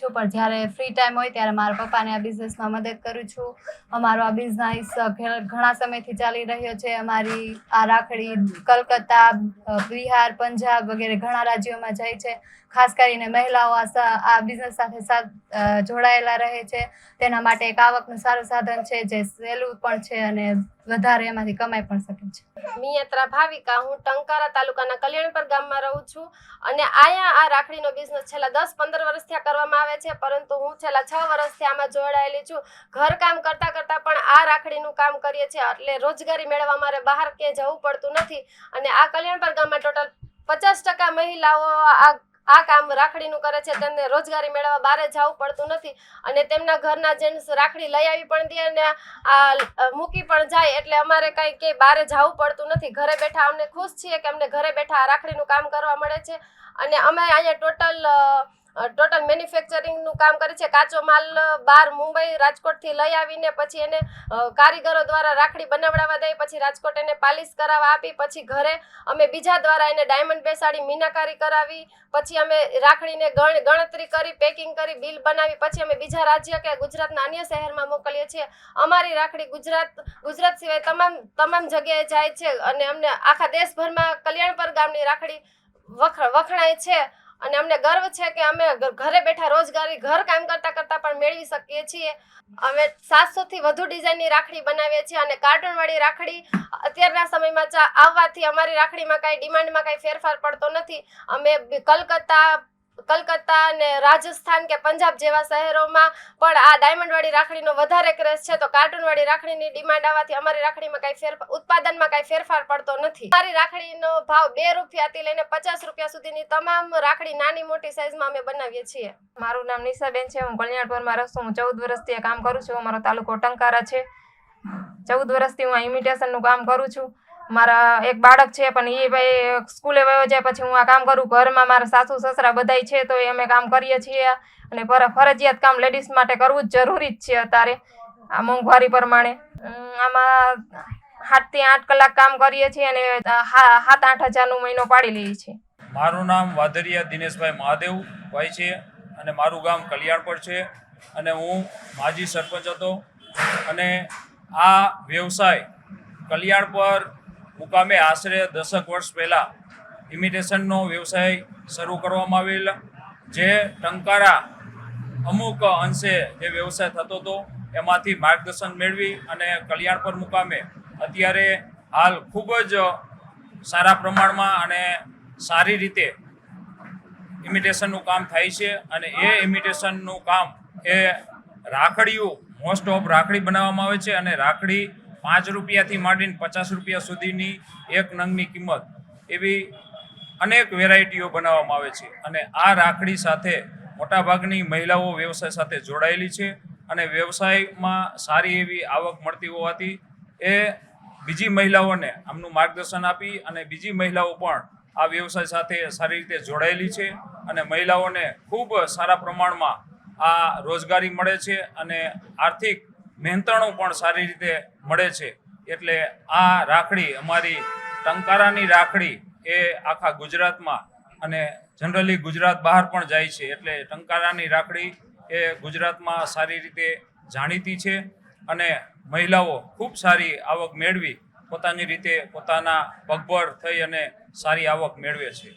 છું, પણ જ્યારે ફ્રી ટાઈમ હોય ત્યારે મારા પપ્પાને આ બિઝનેસમાં મદદ કરું છું. અમારો આ બિઝનેસ ઘણા સમયથી ચાલી રહ્યો છે. અમારી આ રાખડી કલકત્તા, બિહાર, પંજાબ વગેરે ઘણા રાજ્યોમાં જાય છે. ખાસ કરીને મહિલાઓ આ બિઝનેસ સાથે જોડાયેલા રહે છે. તેના માટે એક આવકનું સારું સાધન છે, જે સહેલું પણ છે અને વધારે એમાંથી કમાઈ પણ શકે છે. મિયાત્રા ભાવિકા, હું ટંકારા તાલુકાના કલ્યાણપર ગામમાં રહું છું અને અહીંયા આ રાખડીનો બિઝનેસ છેલ્લા 10-15 વર્ષથી કરવામાં આવે છે, પરંતુ હું છેલ્લા 6 વર્ષથી આમાં જોડાયેલી છું. ઘરકામ કરતાં કરતાં પણ આ રાખડીનું કામ કરીએ છીએ, એટલે રોજગારી મેળવવા મારે બહાર ક્યાંય જવું પડતું નથી. અને આ કલ્યાણપર ગામમાં ટોટલ 50% મહિલાઓ આ કામ રાખડીનું કરે છે. તેમને રોજગારી મેળવવા બહાર જવું પડતું નથી અને તેમના ઘરના જેન્ટ્સ રાખડી લઈ આવી પણ દે અને આ મૂકી પણ જાય, એટલે અમારે કંઈ કે બહાર જવું પડતું નથી. ઘરે બેઠા અમને ખુશ છીએ કે અમને ઘરે બેઠા આ રાખડીનું કામ કરવા મળે છે. અને અમે અહીંયા ટોટલ મેન્યુફેક્ચરિંગનું કામ કરીએ છીએ. કાચો માલ બહાર મુંબઈ, રાજકોટથી લઈ આવીને પછી એને કારીગરો દ્વારા રાખડી બનાવડાવવા દઈએ, પછી રાજકોટ એને પાલિશ કરાવવા આપી, પછી ઘરે અમે બીજા દ્વારા એને ડાયમંડ બેસાડી મીનાકારી કરાવી, પછી અમે રાખડીને ગણતરી કરી, પેકિંગ કરી, બિલ બનાવી, પછી અમે બીજા રાજ્ય કે ગુજરાતના અન્ય શહેરમાં મોકલીએ છીએ. અમારી રાખડી ગુજરાત સિવાય તમામ જગ્યાએ જાય છે અને અમને આખા દેશભરમાં કલ્યાણપર ગામની રાખડી વખણાય છે. અને અમને ગર્વ છે કે અમે ઘરે બેઠા રોજગારી ઘર કામ કરતાં કરતાં પણ મેળવી શકીએ છીએ. અમે 700 થી વધુ ડિઝાઇનની રાખડી બનાવીએ છીએ અને કાર્ટૂનવાળી રાખડી અત્યારના સમયમાં આવવાથી અમારી રાખડીમાં કાંઈ ડિમાન્ડમાં કાંઈ ફેરફાર પડતો નથી. અમે કલકત્તા અને રાજસ્થાન કે પંજાબ જેવા શહેરોમાં પણ આ ડાયમંડવાળી રાખડીનો વધારે ક્રેઝ છે, તો કાર્ટૂનવાળી રાખડીની ડિમાન્ડ આવવાથી અમારી રાખડીમાં ઉત્પાદનમાં કાંઈ ફેરફાર પડતો નથી. અમારી રાખડીનો ભાવ 2 રૂપિયાથી લઈને 50 રૂપિયા સુધીની તમામ રાખડી નાની મોટી સાઇઝમાં અમે બનાવીએ છીએ. મારું નામ નિશાબેન છે. હું કલ્યાણપુરમાં રહું છું. હું 14 વર્ષથી આ કામ કરું છું. અમારો તાલુકો ટંકારા છે. 14 વર્ષથી હું આ ઇમિટેશનનું કામ કરું છું. મારા એક બાળક છે, પણ એ ભાઈ સ્કૂલે વયો જાય પછી હું આ કામ કરું. ઘરમાં મારા સાસુ સસરા બધાય છે, તો અમે કામ કરીએ છીએ. અને ફરજિયાત કામ લેડીઝ માટે કરવું જ જરૂરી જ છે અત્યારે આ મોંઘવારી પ્રમાણે. આમાં 7 થી 8 કલાક કામ કરીએ છીએ અને 7-8 હજારનો મહિનો પાડી લઈએ છીએ. મારું નામ વાધરિયા દિનેશભાઈ મહાદેવભાઈ છે અને મારું ગામ કલ્યાણપર છે અને હું માજી સરપંચ હતો. અને આ વ્યવસાય કલ્યાણપર મુકામે આશરે 10 વર્ષ પહેલાં ઇમિટેશનનો વ્યવસાય શરૂ કરવામાં આવેલ, જે ટંકારા અમુક અંશે જે વ્યવસાય થતો હતો એમાંથી માર્ગદર્શન મેળવી અને કલ્યાણપર મુકામે અત્યારે હાલ ખૂબ જ સારા પ્રમાણમાં અને સારી રીતે ઇમિટેશનનું કામ થાય છે. અને એ ઇમિટેશનનું કામ એ રાખડીઓ મોસ્ટ ઓફ રાખડી બનાવવામાં આવે છે અને રાખડી 5 રૂપિયાથી માંડીને 50 રૂપિયા સુધીની એક નંગની કિંમત એવી અનેક વેરાયટીઓ બનાવવામાં આવે છે. અને આ રાખડી સાથે મોટાભાગની મહિલાઓ વ્યવસાય સાથે જોડાયેલી છે અને વ્યવસાયમાં સારી એવી આવક મળતી હોવાથી એ બીજી મહિલાઓને આમનું માર્ગદર્શન આપી અને બીજી મહિલાઓ પણ આ વ્યવસાય સાથે સારી રીતે જોડાયેલી છે અને મહિલાઓને ખૂબ સારા પ્રમાણમાં આ રોજગારી મળે છે અને આર્થિક મહેનતાણું પણ સારી રીતે મળે છે. એટલે આ રાખડી અમારી ટંકારાની રાખડી એ આખા ગુજરાતમાં અને જનરલી ગુજરાત બહાર પણ જાય છે. એટલે ટંકારાની રાખડી એ ગુજરાતમાં સારી રીતે જાણીતી છે અને મહિલાઓ ખૂબ સારી આવક મેળવી પોતાની રીતે પોતાના પગભર થઈ અને સારી આવક મેળવે છે.